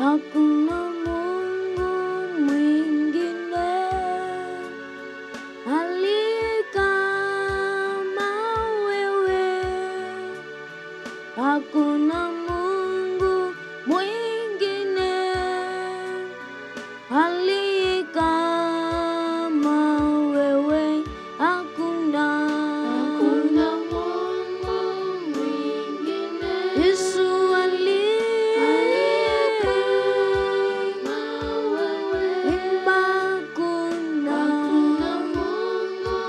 hakuna Mungu mwingine aliye kama wewe, hakuna Mungu mwingine aliye kama wewe, hakuna Mungu mwingine. Yesu aliye kama wewe. imba hakuna Mungu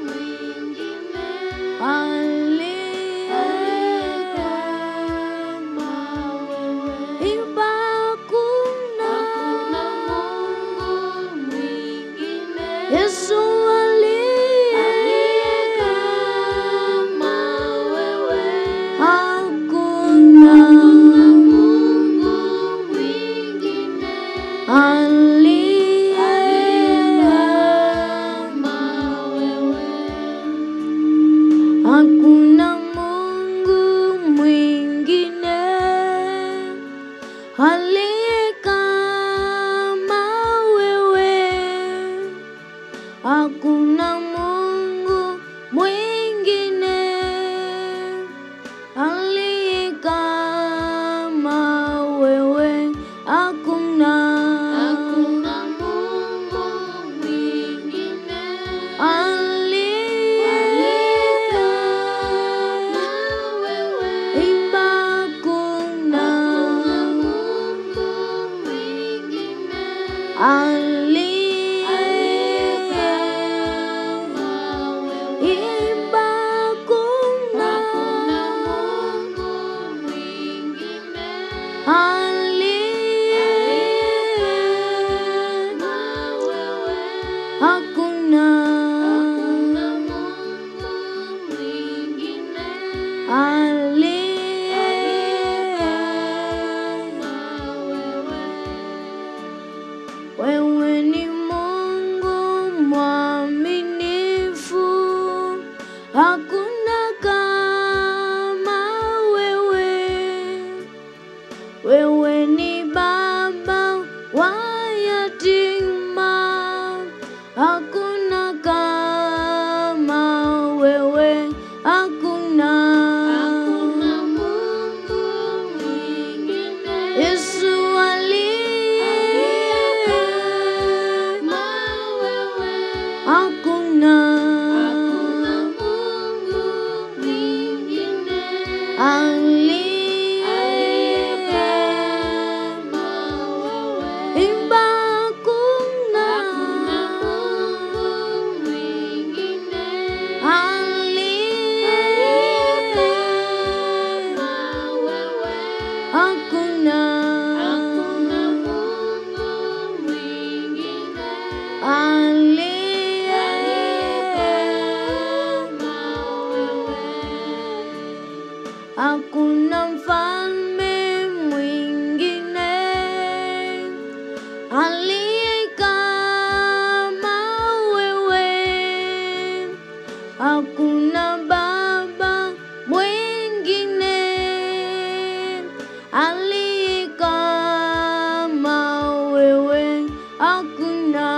mwingine. aliye kama wewe. imba hakuna Mungu mwingine. Yesu kama wewe. hakuna Mungu mwingine. aliye kama wewe. hakuna Mungu mwingine aliye kama wewe, hakuna Mungu mwingine aliye kama wewe, hakuna Mungu mwingine. imba hakuna imba hakuna wewe ni Mungu mwaminifu, hakuna kama wewe. Wewe ni baba wa yatima, hakuna kama wewe, hakuna Yesu aliye hakuna imba hakuna hakuna mfalme mwingine aliye kama wewe, hakuna baba mwingine aliye kama wewe, hakuna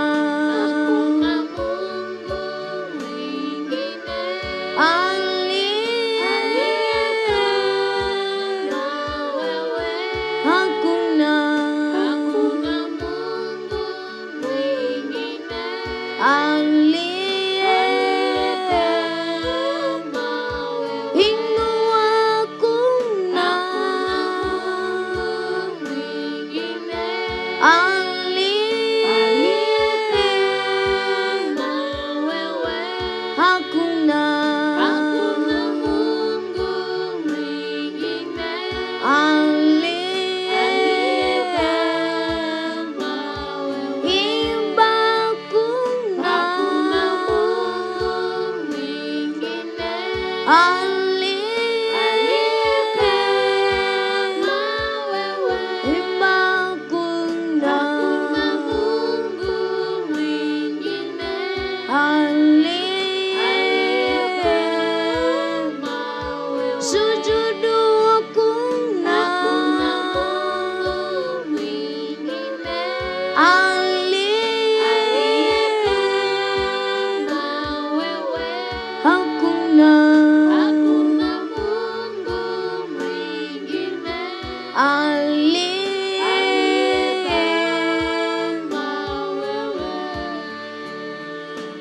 Imba kuna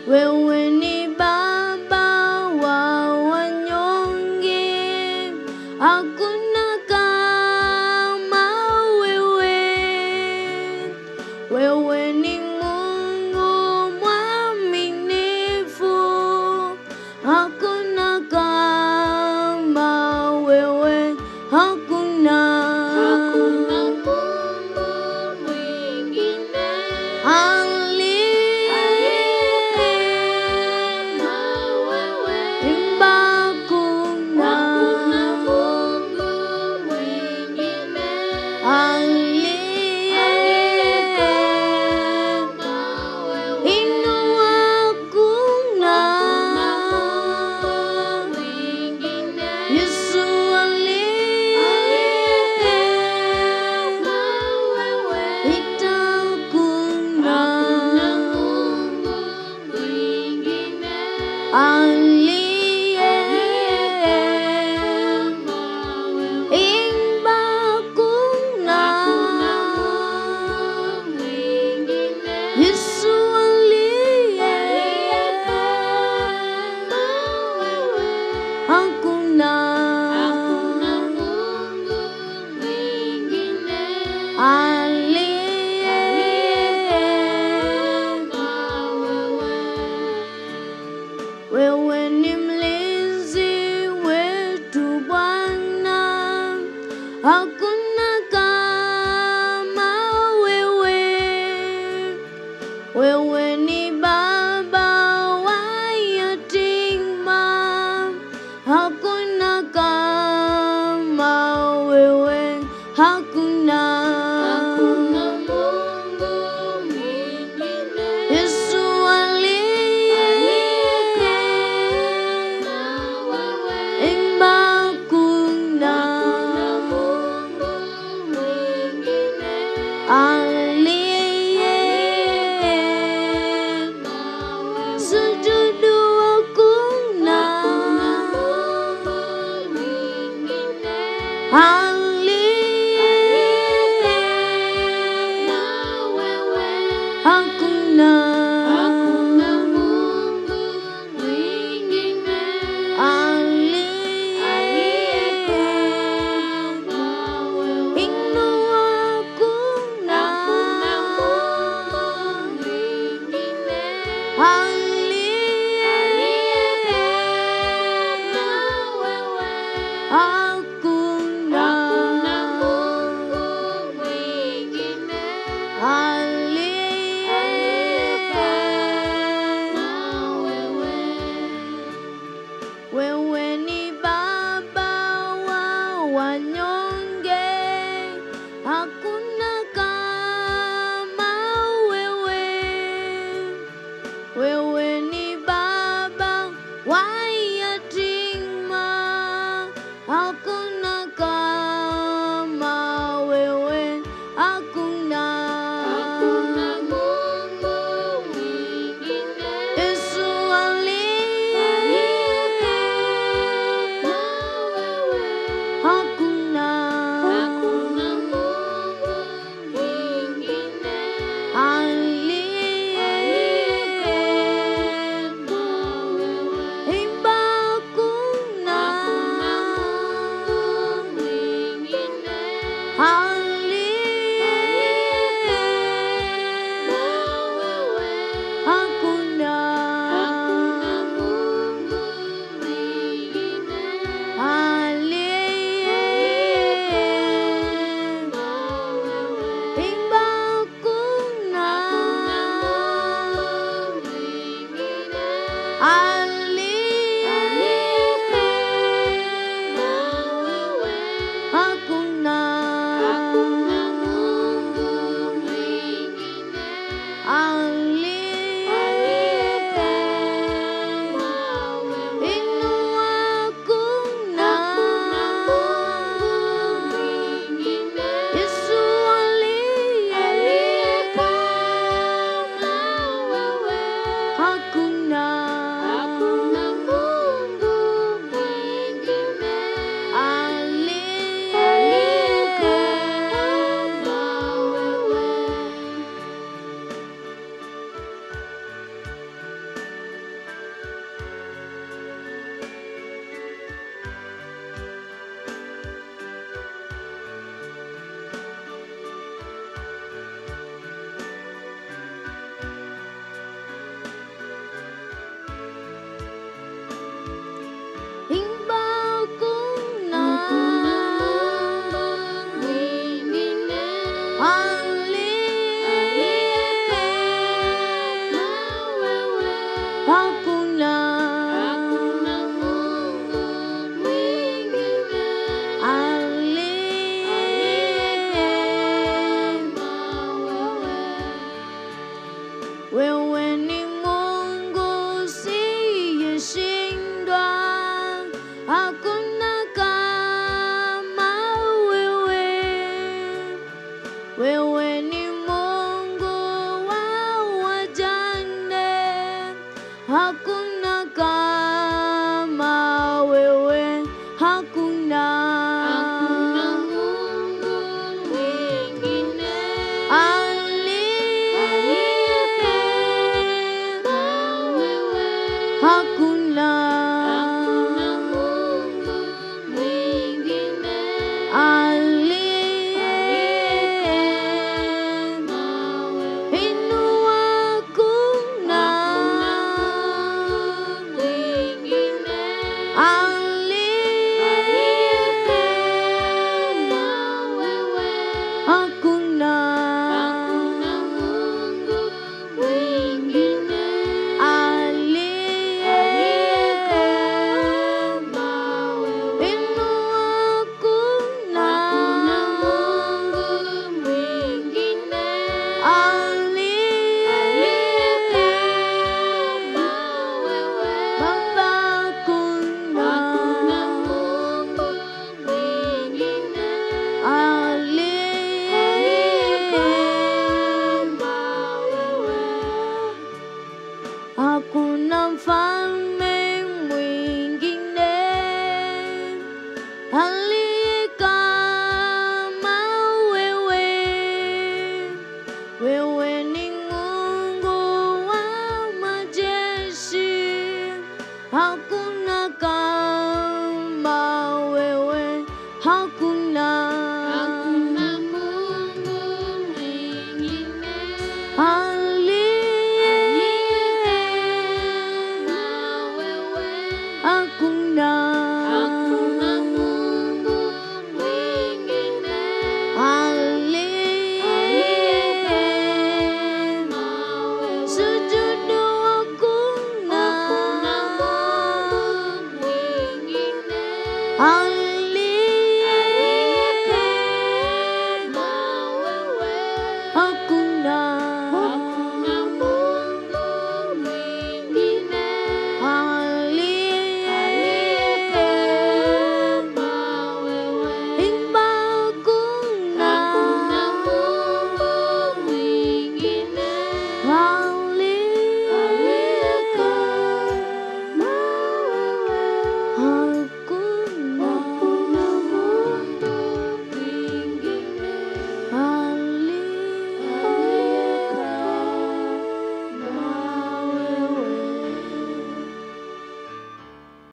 Wewe ni Baba wa wanyonge, hakuna kama wewe. Wewe ni Mungu mwaminifu, hakuna kama wewe, hakuna. Wewe ni mlinzi wetu Bwana, hakuna kama wewe. Wewe ni baba wa yatima, hakuna kama wewe, hakuna. Wewe ni baba wa wanyonge, hakuna kama wewe. Wewe ni baba wa yatima, hakuna kama wewe, hakuna. Hakuna wewe